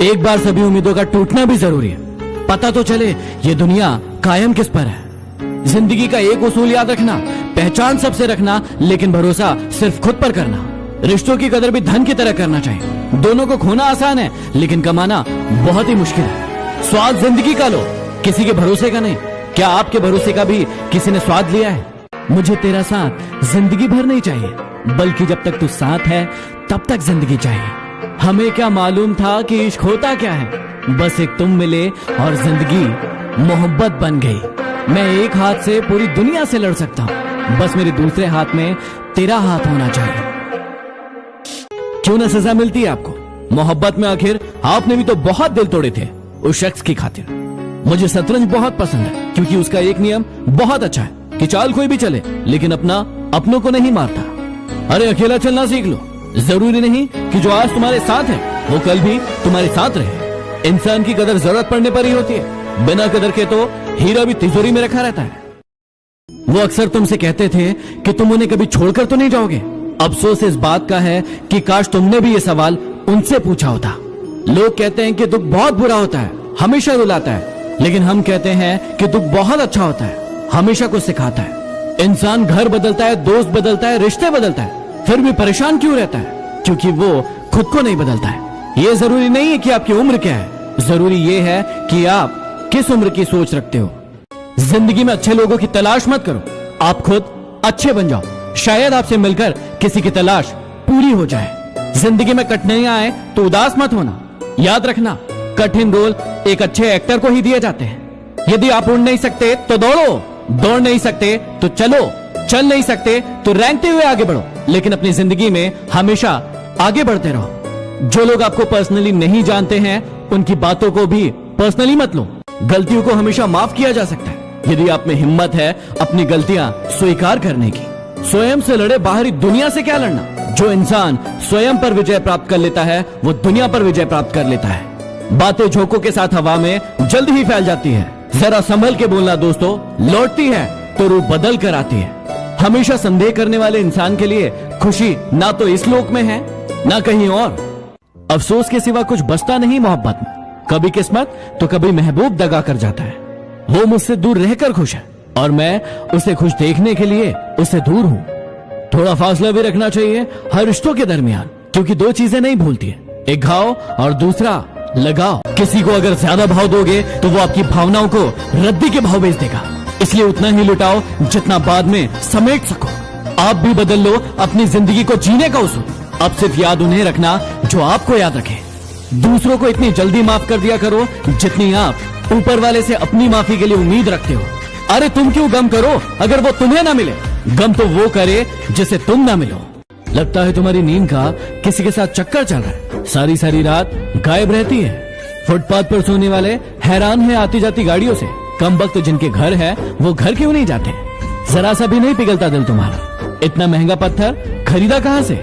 एक बार सभी उम्मीदों का टूटना भी जरूरी है, पता तो चले ये दुनिया कायम किस पर है। जिंदगी का एक उसूल याद रखना, पहचान सबसे रखना, लेकिन भरोसा सिर्फ खुद पर करना। रिश्तों की कदर भी धन की तरह करना चाहिए। दोनों को खोना आसान है, लेकिन कमाना बहुत ही मुश्किल है। स्वाद जिंदगी का लो, किसी के भरोसे का नहीं। क्या आपके भरोसे का भी किसी ने स्वाद लिया है? मुझे तेरा साथ जिंदगी भर नहीं चाहिए, बल्कि जब तक तू साथ है तब तक जिंदगी चाहिए। हमें क्या मालूम था कि इश्क होता क्या है, बस एक तुम मिले और जिंदगी मोहब्बत बन गई। मैं एक हाथ से पूरी दुनिया से लड़ सकता हूँ, बस मेरे दूसरे हाथ में तेरा हाथ होना चाहिए। क्यों ना सजा मिलती है आपको मोहब्बत में, आखिर आपने भी तो बहुत दिल तोड़े थे उस शख्स की खातिर। मुझे शतरंज बहुत पसंद है, क्योंकि उसका एक नियम बहुत अच्छा है कि चाल कोई भी चले, लेकिन अपनों को नहीं मारता। अरे अकेला चलना सीख लो, जरूरी नहीं कि जो आज तुम्हारे साथ है वो कल भी तुम्हारे साथ रहे। इंसान की कदर जरूरत पड़ने पर ही होती है, बिना कदर के तो हीरा भी तिजोरी में रखा रहता है। वो अक्सर तुमसे कहते थे कि तुम उन्हें कभी छोड़कर तो नहीं जाओगे। अफसोस इस बात का है कि काश तुमने भी ये सवाल उनसे पूछा होता। लोग कहते हैं कि दुख बहुत बुरा होता है, हमेशा रुलाता है, लेकिन हम कहते हैं कि दुख बहुत अच्छा होता है, हमेशा कुछ सिखाता है। इंसान घर बदलता है, दोस्त बदलता है, रिश्ते बदलता है, फिर भी परेशान क्यों रहता है? क्योंकि वो खुद को नहीं बदलता है। ये जरूरी नहीं है कि आपकी उम्र क्या है, जरूरी ये है कि आप किस उम्र की सोच रखते हो। जिंदगी में अच्छे लोगों की तलाश मत करो, आप खुद अच्छे बन जाओ। शायद आपसे मिलकर किसी की तलाश पूरी हो जाए। जिंदगी में कठिनाइयां आए तो उदास मत होना। याद रखना, कठिन रोल एक अच्छे एक्टर को ही दिए जाते हैं। यदि आप उड़ नहीं सकते तो दौड़ो, दौड़ नहीं सकते तो चलो, चल नहीं सकते तो रेंगते हुए आगे बढ़ो, लेकिन अपनी जिंदगी में हमेशा आगे बढ़ते रहो। जो लोग आपको पर्सनली नहीं जानते हैं उनकी बातों को भी पर्सनली मत लो। गलतियों को हमेशा माफ किया जा सकता है, यदि आप में हिम्मत है अपनी गलतियां स्वीकार करने की। स्वयं से लड़े, बाहरी दुनिया से क्या लड़ना। जो इंसान स्वयं पर विजय प्राप्त कर लेता है वो दुनिया पर विजय प्राप्त कर लेता है। बातें झोंकों के साथ हवा में जल्द ही फैल जाती है, जरा संभल के बोलना दोस्तों, लौटती है तो रूप बदल कर आती है। हमेशा संदेह करने वाले इंसान के लिए खुशी ना तो इस लोक में है ना कहीं और। अफसोस के सिवा कुछ बचता नहीं मोहब्बत में। कभी किस्मत तो कभी महबूब दगा कर जाता है। वो मुझसे दूर रहकर खुश है और मैं उसे खुश देखने के लिए उससे दूर हूँ। थोड़ा फासला भी रखना चाहिए हर रिश्तों के दरमियान, क्योंकि दो चीजें नहीं भूलती है, एक घाव और दूसरा लगाव। किसी को अगर ज्यादा भाव दोगे तो वो आपकी भावनाओं को रद्दी के भाव बेच देगा, इसलिए उतना ही लुटाओ जितना बाद में समेट सको। आप भी बदल लो अपनी जिंदगी को जीने का उसूल। अब सिर्फ याद उन्हें रखना जो आपको याद रखे। दूसरों को इतनी जल्दी माफ कर दिया करो जितनी आप ऊपर वाले से अपनी माफी के लिए उम्मीद रखते हो। अरे तुम क्यों गम करो अगर वो तुम्हें ना मिले, गम तो वो करे जिसे तुम ना मिलो। लगता है तुम्हारी नींद का किसी के साथ चक्कर चल रहा है, सारी सारी रात गायब रहती है। फुटपाथ पर सोने वाले हैरान है आती जाती गाड़ियों से, कम वक्त जिनके घर है वो घर क्यों नहीं जाते। जरा सा भी नहीं पिघलता दिल तुम्हारा, इतना महंगा पत्थर खरीदा कहां से।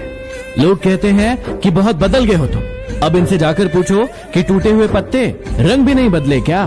लोग कहते हैं कि बहुत बदल गए हो तुम, अब इनसे जाकर पूछो कि टूटे हुए पत्ते रंग भी नहीं बदले क्या।